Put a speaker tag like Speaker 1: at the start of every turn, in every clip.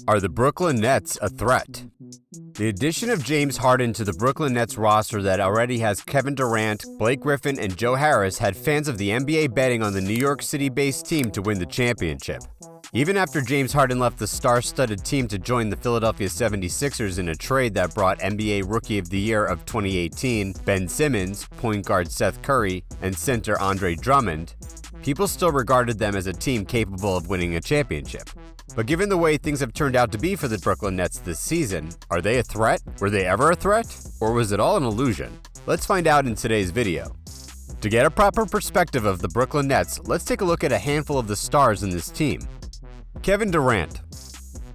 Speaker 1: Are the Brooklyn Nets a threat? The addition of James Harden to the Brooklyn Nets roster that already has Kevin Durant, Blake Griffin, and Joe Harris had fans of the NBA betting on the New York City-based team to win the championship. Even after James Harden left the star-studded team to join the Philadelphia 76ers in a trade that brought NBA Rookie of the Year of 2018 Ben Simmons, point guard Seth Curry, and center Andre Drummond, people still regarded them as a team capable of winning a championship. But given the way things have turned out to be for the Brooklyn Nets this season, are they a threat? Were they ever a threat? Or was it all an illusion? Let's find out in today's video. To get a proper perspective of the Brooklyn Nets, let's take a look at a handful of the stars in this team. Kevin Durant.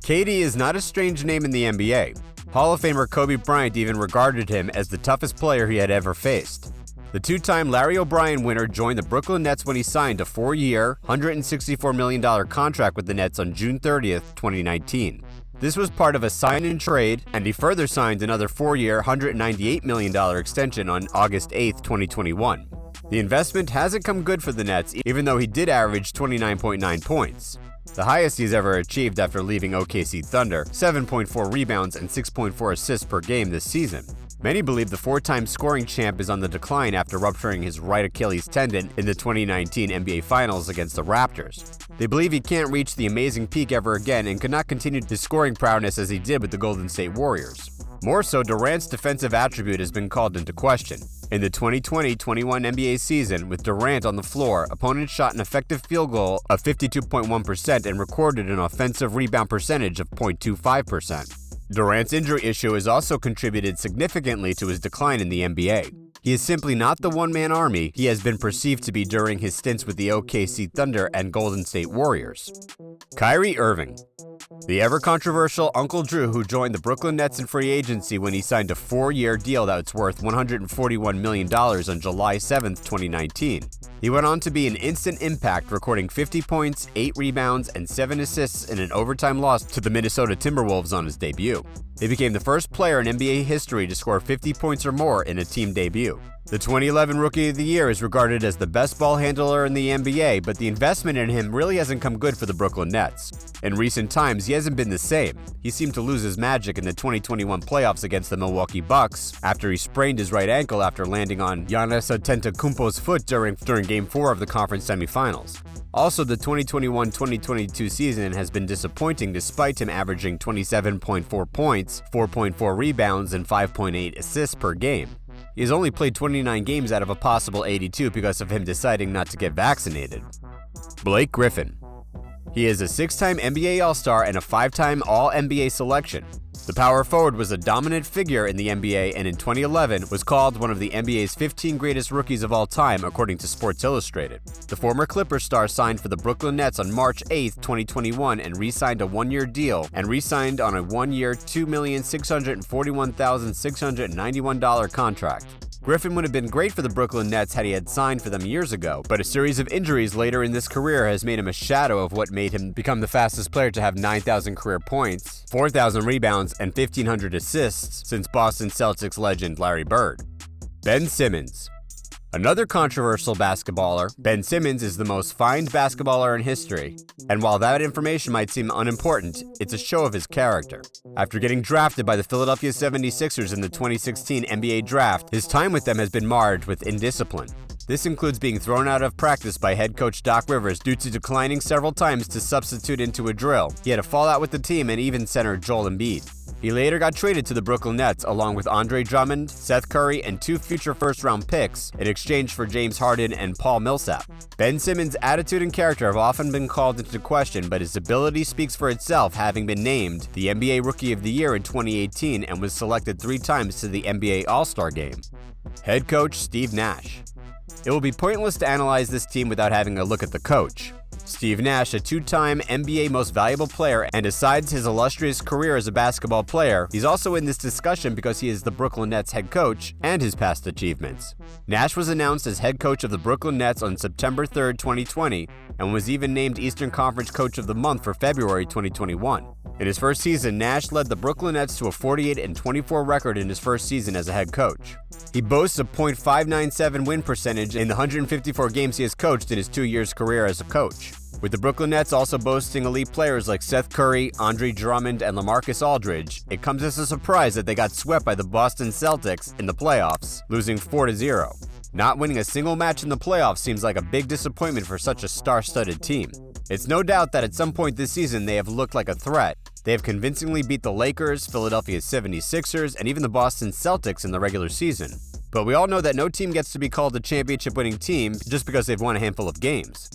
Speaker 1: KD is not a strange name in the NBA. Hall of Famer Kobe Bryant even regarded him as the toughest player he had ever faced. The two-time Larry O'Brien winner joined the Brooklyn Nets when he signed a 4-year, $164 million contract with the Nets on June 30th, 2019. This was part of a sign-and-trade, and he further signed another 4-year, $198 million extension on August 8th, 2021. The investment hasn't come good for the Nets, even though he did average 29.9 points. The highest he's ever achieved after leaving OKC Thunder, 7.4 rebounds and 6.4 assists per game this season. Many believe the four-time scoring champ is on the decline after rupturing his right Achilles tendon in the 2019 NBA Finals against the Raptors. They believe he can't reach the amazing peak ever again and could not continue his scoring prowess as he did with the Golden State Warriors. More so, Durant's defensive attribute has been called into question. In the 2020-21 NBA season, with Durant on the floor, opponents shot an effective field goal of 52.1% and recorded an offensive rebound percentage of 0.25%. Durant's injury issue has also contributed significantly to his decline in the NBA. He is simply not the one-man army he has been perceived to be during his stints with the OKC Thunder and Golden State Warriors. Kyrie Irving. The ever-controversial Uncle Drew, who joined the Brooklyn Nets in free agency when he signed a 4-year deal that's worth $141 million on July 7, 2019. He went on to be an instant impact, recording 50 points, 8 rebounds, and 7 assists in an overtime loss to the Minnesota Timberwolves on his debut. He became the first player in NBA history to score 50 points or more in a team debut. The 2011 Rookie of the Year is regarded as the best ball handler in the NBA, but the investment in him really hasn't come good for the Brooklyn Nets. In recent times, he hasn't been the same. He seemed to lose his magic in the 2021 playoffs against the Milwaukee Bucks after he sprained his right ankle after landing on Giannis Antetokounmpo's foot during Game 4 of the conference semifinals. Also, the 2021-2022 season has been disappointing despite him averaging 27.4 points, 4.4 rebounds, and 5.8 assists per game. He has only played 29 games out of a possible 82 because of him deciding not to get vaccinated. Blake Griffin. He is a 6-time NBA All-Star and a 5-time All-NBA selection. The power forward was a dominant figure in the NBA and in 2011 was called one of the NBA's 15 greatest rookies of all time, according to Sports Illustrated. The former Clippers star signed for the Brooklyn Nets on March 8, 2021 and re-signed a 1-year deal and re-signed on a 1-year, $2,641,691 contract. Griffin would have been great for the Brooklyn Nets had he had signed for them years ago, but a series of injuries later in this career has made him a shadow of what made him become the fastest player to have 9,000 career points, 4,000 rebounds, and 1,500 assists since Boston Celtics legend Larry Bird. Ben Simmons. Another controversial basketballer, Ben Simmons is the most fined basketballer in history, and while that information might seem unimportant, it's a show of his character. After getting drafted by the Philadelphia 76ers in the 2016 NBA Draft, his time with them has been marred with indiscipline. This includes being thrown out of practice by head coach Doc Rivers due to declining several times to substitute into a drill. He had a fallout with the team and even center Joel Embiid. He later got traded to the Brooklyn Nets along with Andre Drummond, Seth Curry, and 2 future first-round picks in exchange for James Harden and Paul Millsap. Ben Simmons' attitude and character have often been called into question, but his ability speaks for itself, having been named the NBA Rookie of the Year in 2018 and was selected 3 times to the NBA All-Star Game. Head coach Steve Nash. It will be pointless to analyze this team without having a look at the coach. Steve Nash, a 2-time NBA Most Valuable Player, and besides his illustrious career as a basketball player, he's also in this discussion because he is the Brooklyn Nets head coach and his past achievements. Nash was announced as head coach of the Brooklyn Nets on September 3, 2020, and was even named Eastern Conference Coach of the Month for February 2021. In his first season, Nash led the Brooklyn Nets to a 48-24 record in his first season as a head coach. He boasts a .597 win percentage in the 154 games he has coached in his 2 years career as a coach. With the Brooklyn Nets also boasting elite players like Seth Curry, Andre Drummond, and LaMarcus Aldridge, it comes as a surprise that they got swept by the Boston Celtics in the playoffs, losing 4-0. Not winning a single match in the playoffs seems like a big disappointment for such a star-studded team. It's no doubt that at some point this season they have looked like a threat. They have convincingly beat the Lakers, Philadelphia 76ers, and even the Boston Celtics in the regular season. But we all know that no team gets to be called a championship-winning team just because they've won a handful of games.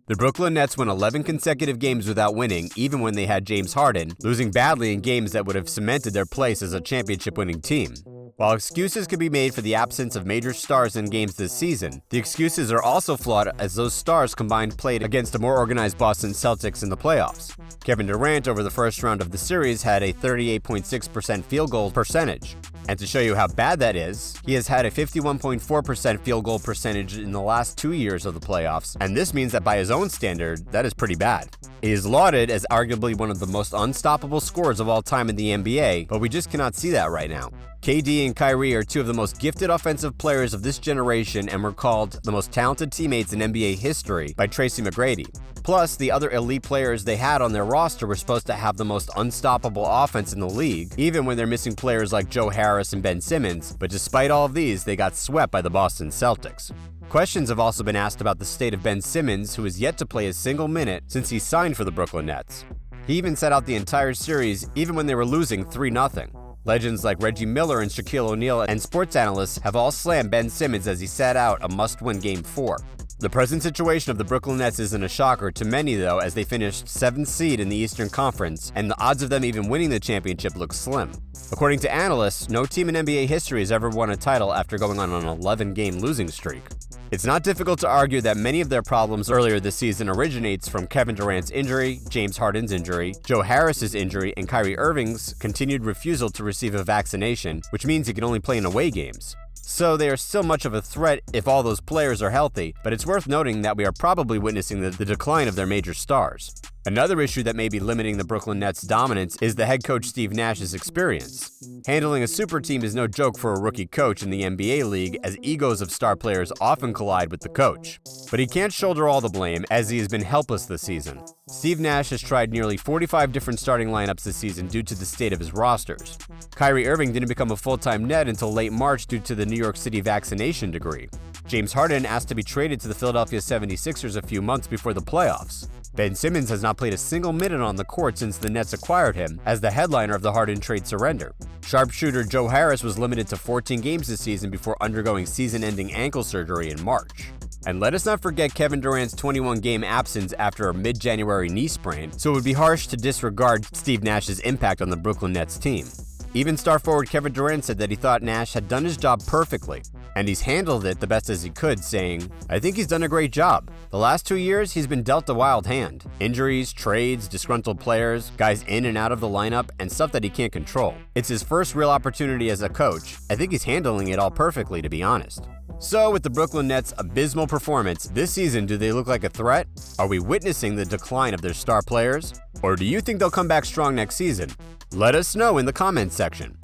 Speaker 1: The Brooklyn Nets won 11 consecutive games without winning, even when they had James Harden, losing badly in games that would have cemented their place as a championship-winning team. While excuses could be made for the absence of major stars in games this season, the excuses are also flawed as those stars combined played against a more organized Boston Celtics in the playoffs. Kevin Durant over the first round of the series had a 38.6% field goal percentage. And to show you how bad that is, he has had a 51.4% field goal percentage in the last 2 years of the playoffs, and this means that by his own standard, that is pretty bad. He is lauded as arguably one of the most unstoppable scorers of all time in the NBA, but we just cannot see that right now. KD and Kyrie are two of the most gifted offensive players of this generation and were called the most talented teammates in NBA history by Tracy McGrady. Plus, the other elite players they had on their roster were supposed to have the most unstoppable offense in the league, even when they're missing players like Joe Harris and Ben Simmons, but despite all of these, they got swept by the Boston Celtics. Questions have also been asked about the state of Ben Simmons, who has yet to play a single minute since he signed for the Brooklyn Nets. He even sat out the entire series, even when they were losing 3-0. Legends like Reggie Miller and Shaquille O'Neal and sports analysts have all slammed Ben Simmons as he sat out a must-win Game 4. The present situation of the Brooklyn Nets isn't a shocker to many, though, as they finished 7th seed in the Eastern Conference, and the odds of them even winning the championship look slim. According to analysts, no team in NBA history has ever won a title after going on an 11-game losing streak. It's not difficult to argue that many of their problems earlier this season originates from Kevin Durant's injury, James Harden's injury, Joe Harris's injury, and Kyrie Irving's continued refusal to receive a vaccination, which means he can only play in away games. So they are still much of a threat if all those players are healthy, but it's worth noting that we are probably witnessing the decline of their major stars. Another issue that may be limiting the Brooklyn Nets' dominance is the head coach Steve Nash's experience. Handling a super team is no joke for a rookie coach in the NBA league, as egos of star players often collide with the coach. But he can't shoulder all the blame, as he has been helpless this season. Steve Nash has tried nearly 45 different starting lineups this season due to the state of his rosters. Kyrie Irving didn't become a full-time Net until late March due to the New York City vaccination degree. James Harden asked to be traded to the Philadelphia 76ers a few months before the playoffs. Ben Simmons has not played a single minute on the court since the Nets acquired him as the headliner of the Harden trade surrender. Sharpshooter Joe Harris was limited to 14 games this season before undergoing season-ending ankle surgery in March. And let us not forget Kevin Durant's 21-game absence after a mid-January knee sprain, so it would be harsh to disregard Steve Nash's impact on the Brooklyn Nets team. Even star forward Kevin Durant said that he thought Nash had done his job perfectly, and he's handled it the best as he could, saying, "I think he's done a great job. The last 2 years, he's been dealt a wild hand. Injuries, trades, disgruntled players, guys in and out of the lineup, and stuff that he can't control. It's his first real opportunity as a coach. I think he's handling it all perfectly, to be honest." So, with the Brooklyn Nets' abysmal performance this season, do they look like a threat? Are we witnessing the decline of their star players? Or do you think they'll come back strong next season? Let us know in the comments section.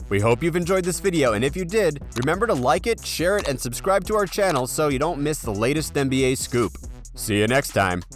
Speaker 1: We hope you've enjoyed this video, and if you did, remember to like it, share it, and subscribe to our channel so you don't miss the latest NBA scoop. See you next time.